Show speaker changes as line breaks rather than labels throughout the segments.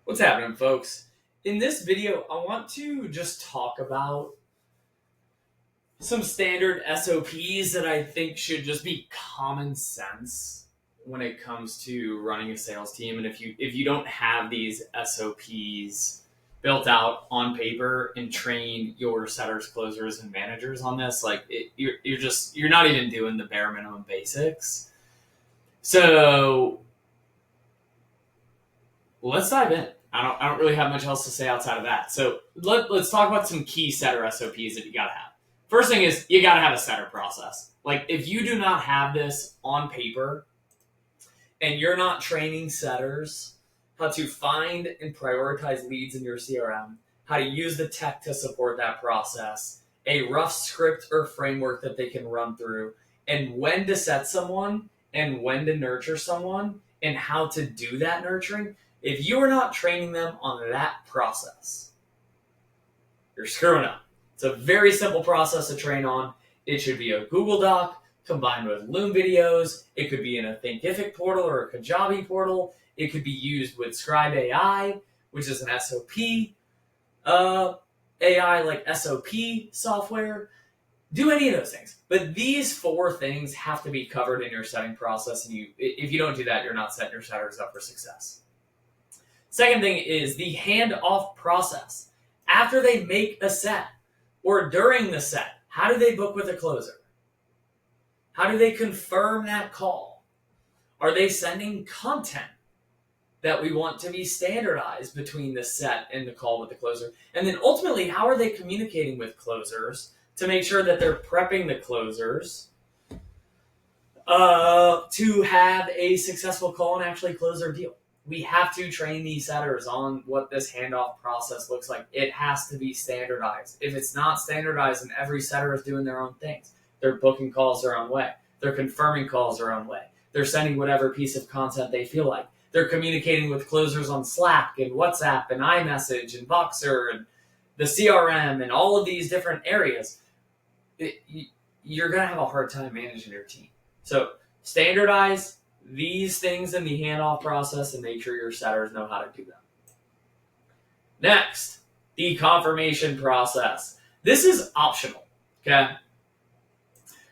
What's happening, folks? In this video, I want to just talk about some standard SOPs that I think should just be common sense when it comes to running a sales team. And if you don't have these SOPs built out on paper and train your setters, closers, and managers on this, you're not even doing the bare minimum basics. So let's dive in. I don't really have much else to say outside of that. So let's talk about some key setter SOPs that you gotta have. First thing is you gotta have a setter process. Like if you do not have this on paper and you're not training setters how to find and prioritize leads in your CRM, how to use the tech to support that process, a rough script or framework that they can run through, and when to set someone and when to nurture someone and how to do that nurturing, if you are not training them on that process, you're screwing up. It's a very simple process to train on. It should be a Google Doc combined with Loom videos. It could be in a Thinkific portal or a Kajabi portal. It could be used with Scribe AI, which is an SOP AI like SOP software. Do any of those things. But these four things have to be covered in your setting process. And if you don't do that, you're not setting your setters up for success. Second thing is the handoff process. After they make a set or during the set, how do they book with a closer? How do they confirm that call? Are they sending content that we want to be standardized between the set and the call with the closer? And then ultimately, how are they communicating with closers to make sure that they're prepping the closers to have a successful call and actually close their deal? We have to train these setters on what this handoff process looks like. It has to be standardized. If it's not standardized and every setter is doing their own things, they're booking calls their own way, they're confirming calls their own way, they're sending whatever piece of content they feel like, they're communicating with closers on Slack and WhatsApp and iMessage and Voxer and the CRM and all of these different areas, you're going to have a hard time managing your team. So standardize these things in the handoff process and make sure your setters know how to do them. Next, the confirmation process. This is optional, okay?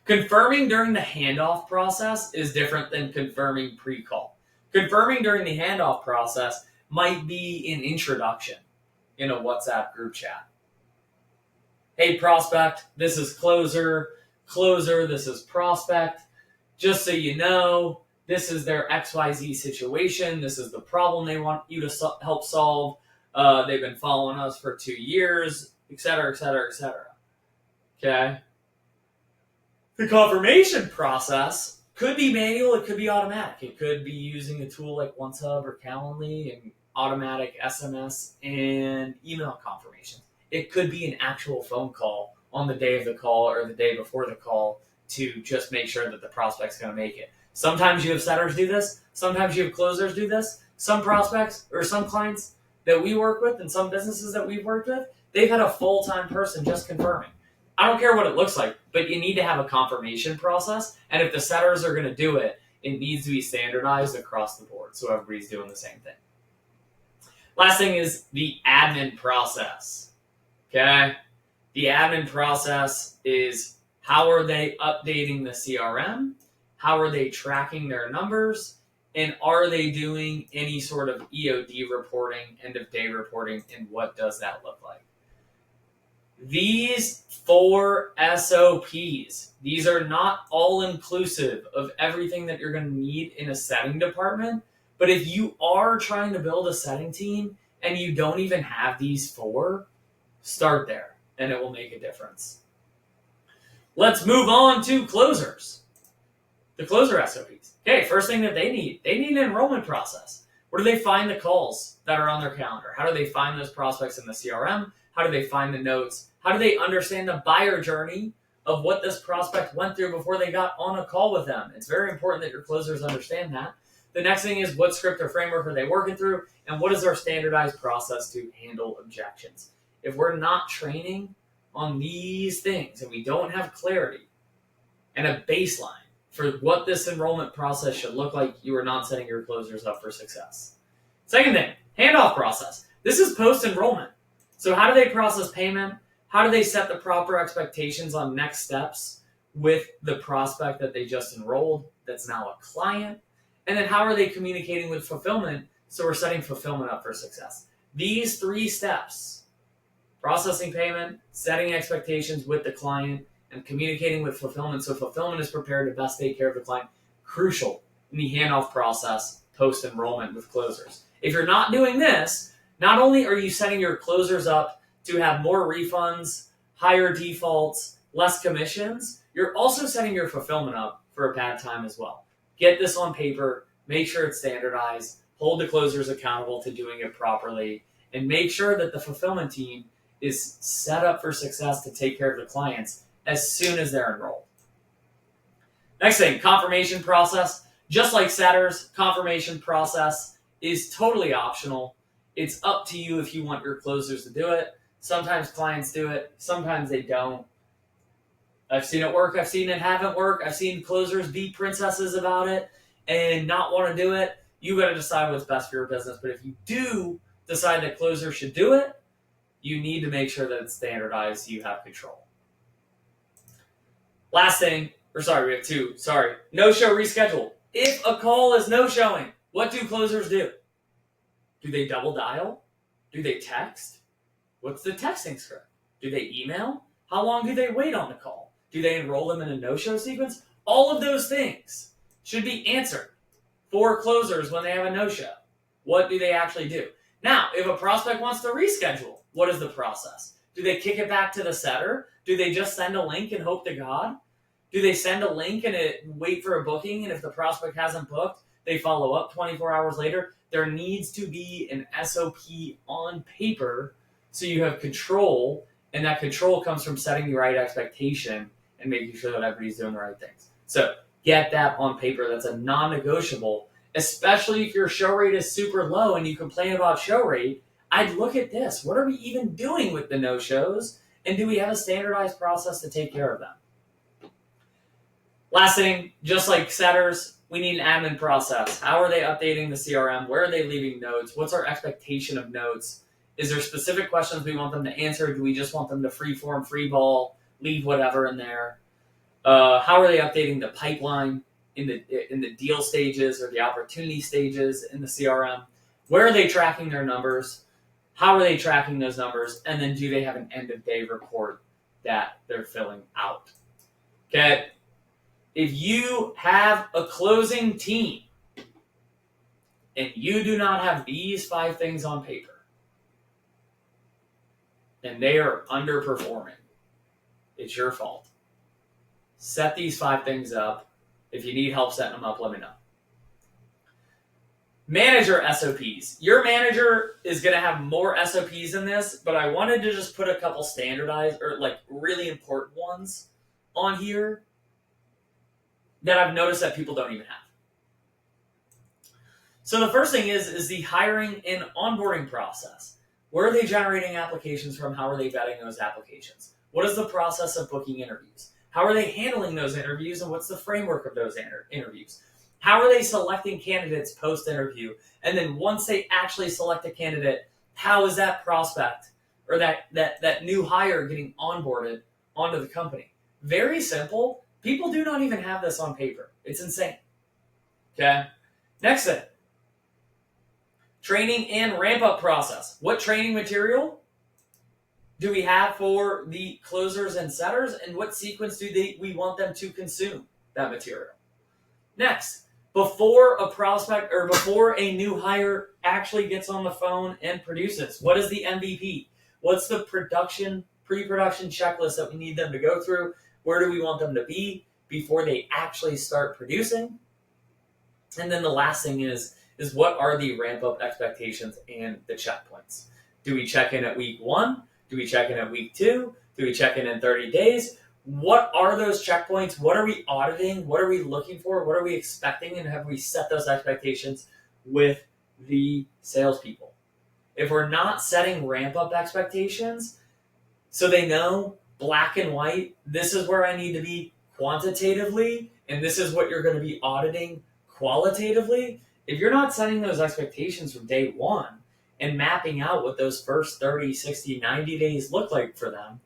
Confirming during the handoff process is different than confirming pre-call. Confirming during the handoff process might be an introduction in a WhatsApp group chat. Hey, prospect, this is closer. Closer, this is prospect. Just so you know, this is their XYZ situation. This is the problem they want you to help solve. They've been following us for 2 years, etc., etc., etc. Okay? The confirmation process could be manual. It could be automatic. It could be using a tool like OneSub or Calendly and automatic SMS and email confirmations. It could be an actual phone call on the day of the call or the day before the call to just make sure that the prospect's going to make it. Sometimes you have setters do this. Sometimes you have closers do this. Some prospects or some clients that we work with and some businesses that we've worked with, they've had a full-time person just confirming. I don't care what it looks like, but you need to have a confirmation process. And if the setters are going to do it, it needs to be standardized across the board so everybody's doing the same thing. Last thing is the admin process. Okay? The admin process is how are they updating the CRM? How are they tracking their numbers? And are they doing any sort of EOD reporting, end of day reporting, and what does that look like? These 4 SOPs, these are not all inclusive of everything that you're going to need in a setting department. But if you are trying to build a setting team and you don't even have these 4, start there and it will make a difference. Let's move on to closers. The closer SOPs. Okay, first thing that they need an enrollment process. Where do they find the calls that are on their calendar? How do they find those prospects in the CRM? How do they find the notes? How do they understand the buyer journey of what this prospect went through before they got on a call with them? It's very important that your closers understand that. The next thing is what script or framework are they working through? And what is our standardized process to handle objections? If we're not training on these things and we don't have clarity and a baseline for what this enrollment process should look like, you are not setting your closers up for success. Second thing, handoff process. This is post-enrollment. So how do they process payment? How do they set the proper expectations on next steps with the prospect that they just enrolled that's now a client? And then how are they communicating with fulfillment so we're setting fulfillment up for success? These 3 steps, processing payment, setting expectations with the client, and communicating with fulfillment so fulfillment is prepared to best take care of the client, crucial in the handoff process post-enrollment with closers. If you're not doing this, not only are you setting your closers up to have more refunds, higher defaults, less commissions, you're also setting your fulfillment up for a bad time as well. Get this on paper, make sure it's standardized, hold the closers accountable to doing it properly, and make sure that the fulfillment team is set up for success to take care of the clients as soon as they're enrolled. Next thing, confirmation process. Just like setters, confirmation process is totally optional. It's up to you if you want your closers to do it. Sometimes clients do it, sometimes they don't. I've seen it work, I've seen it haven't worked. I've seen closers be princesses about it and not want to do it. You got to decide what's best for your business. But if you do decide that closers should do it, you need to make sure that it's standardized so you have control. Last thing, we have 2. No-show reschedule. If a call is no-showing, what do closers do? Do they double dial? Do they text? What's the texting script? Do they email? How long do they wait on the call? Do they enroll them in a no-show sequence? All of those things should be answered for closers when they have a no-show. What do they actually do? Now, if a prospect wants to reschedule, what is the process? Do they kick it back to the setter? Do they just send a link and hope to God? Do they send a link and wait for a booking, and if the prospect hasn't booked, they follow up 24 hours later? There needs to be an SOP on paper so you have control, and that control comes from setting the right expectation and making sure that everybody's doing the right things. So get that on paper. That's a non-negotiable, especially if your show rate is super low and you complain about show rate. I'd look at this. What are we even doing with the no-shows? And do we have a standardized process to take care of them? Last thing, just like setters, we need an admin process. How are they updating the CRM? Where are they leaving notes? What's our expectation of notes? Is there specific questions we want them to answer? Do we just want them to freeform, free ball, leave whatever in there? How are they updating the pipeline in the deal stages or the opportunity stages in the CRM? Where are they tracking their numbers? How are they tracking those numbers? And then do they have an end-of-day report that they're filling out? Okay. If you have a closing team and you do not have these 5 things on paper and they are underperforming, it's your fault. Set these 5 things up. If you need help setting them up, let me know. Manager SOPs. Your manager is going to have more SOPs in this, but I wanted to just put a couple standardized or like really important ones on here that I've noticed that people don't even have. So the first thing is the hiring and onboarding process. Where are they generating applications from? How are they vetting those applications? What is the process of booking interviews? How are they handling those interviews, and what's the framework of those interviews? How are they selecting candidates post-interview? And then once they actually select a candidate, how is that prospect or that new hire getting onboarded onto the company? Very simple. People do not even have this on paper. It's insane. Okay? Next thing. Training and ramp-up process. What training material do we have for the closers and setters, and what sequence do we want them to consume that material? Next, before a prospect or before a new hire actually gets on the phone and produces, what is the MVP? What's the pre-production checklist that we need them to go through? Where do we want them to be before they actually start producing? And then the last thing is what are the ramp-up expectations and the checkpoints? Do we check in at week 1? Do we check in at week 2? Do we check in 30 days? What are those checkpoints? What are we auditing? What are we looking for? What are we expecting? And have we set those expectations with the salespeople? If we're not setting ramp-up expectations so they know black and white, this is where I need to be quantitatively, and this is what you're going to be auditing qualitatively. if you're not setting those expectations from day one and mapping out what those first 30, 60, 90 days look like for them,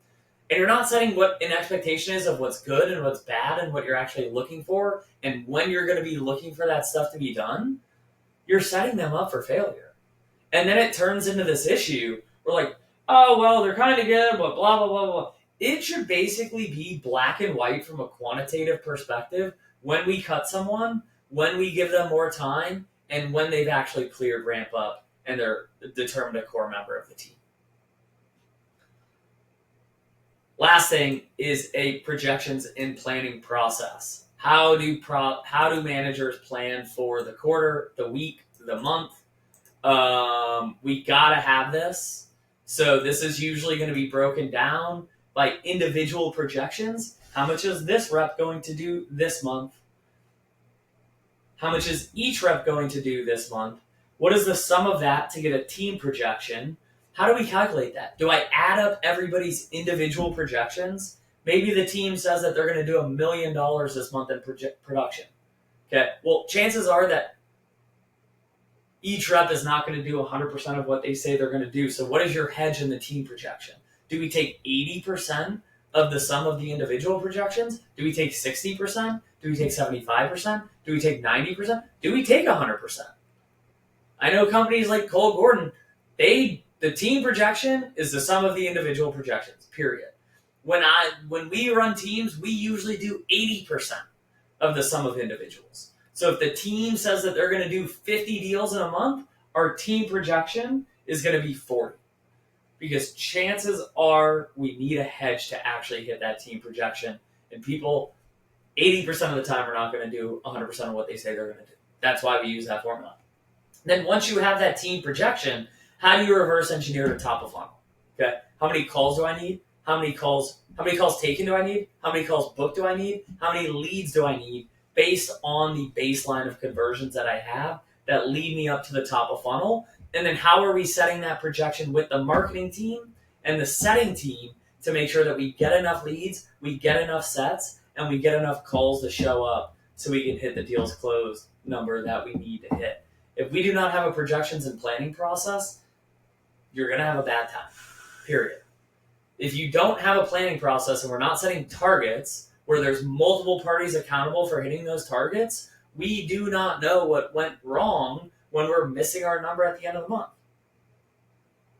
and you're not setting what an expectation is of what's good and what's bad and what you're actually looking for and when you're going to be looking for that stuff to be done, you're setting them up for failure. And then it turns into this issue where like, oh, well, they're kind of good, but blah, blah, blah, blah. It should basically be black and white from a quantitative perspective when we cut someone, when we give them more time, and when they've actually cleared ramp up and they're determined a core member of the team. Last thing is a projections and planning process. How do managers plan for the quarter, the week, the month? We gotta have this. So this is usually going to be broken down by individual projections. How much is this rep going to do this month? How much is each rep going to do this month? What is the sum of that to get a team projection? How do we calculate that? Do I add up everybody's individual projections? Maybe the team says that they're going to do $1 million this month in production. Okay, well, chances are that each rep is not going to do 100% of what they say they're going to do. So what is your hedge in the team projection? Do we take 80% of the sum of the individual projections? Do we take 60%? Do we take 75%? Do we take 90%? Do we take 100%? I know companies like Cole Gordon, the team projection is the sum of the individual projections, period. When we run teams, we usually do 80% of the sum of individuals. So if the team says that they're going to do 50 deals in a month, our team projection is going to be 40. Because chances are we need a hedge to actually hit that team projection. And people, 80% of the time, are not going to do 100% of what they say they're going to do. That's why we use that formula. Then once you have that team projection, how do you reverse engineer the top of funnel? Okay, how many calls do I need? How many calls taken do I need? How many calls booked do I need? How many leads do I need based on the baseline of conversions that I have that lead me up to the top of funnel? And then how are we setting that projection with the marketing team and the setting team to make sure that we get enough leads, we get enough sets, and we get enough calls to show up so we can hit the deals closed number that we need to hit. If we do not have a projections and planning process, you're going to have a bad time, period. If you don't have a planning process and we're not setting targets where there's multiple parties accountable for hitting those targets, we do not know what went wrong when we're missing our number at the end of the month.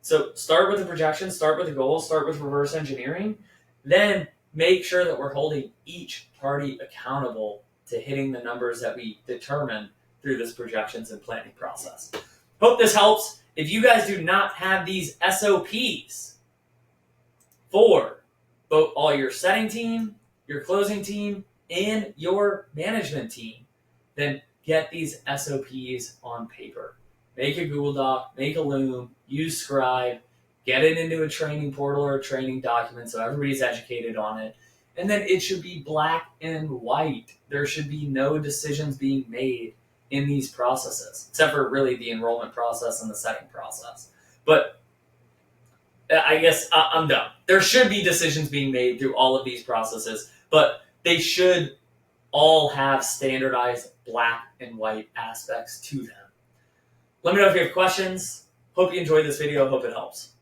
So start with the projections, start with the goals, start with reverse engineering, then make sure that we're holding each party accountable to hitting the numbers that we determine through this projections and planning process. Hope this helps. If you guys do not have these SOPs for both all your setting team, your closing team, and your management team, then get these SOPs on paper. Make a Google Doc, make a Loom, use Scribe, get it into a training portal or a training document so everybody's educated on it. And then it should be black and white. There should be no decisions being made in these processes, except for really the enrollment process and the setting process. But I guess I'm done. There should be decisions being made through all of these processes, but they should all have standardized black and white aspects to them. Let me know if you have questions. Hope you enjoyed this video. Hope it helps.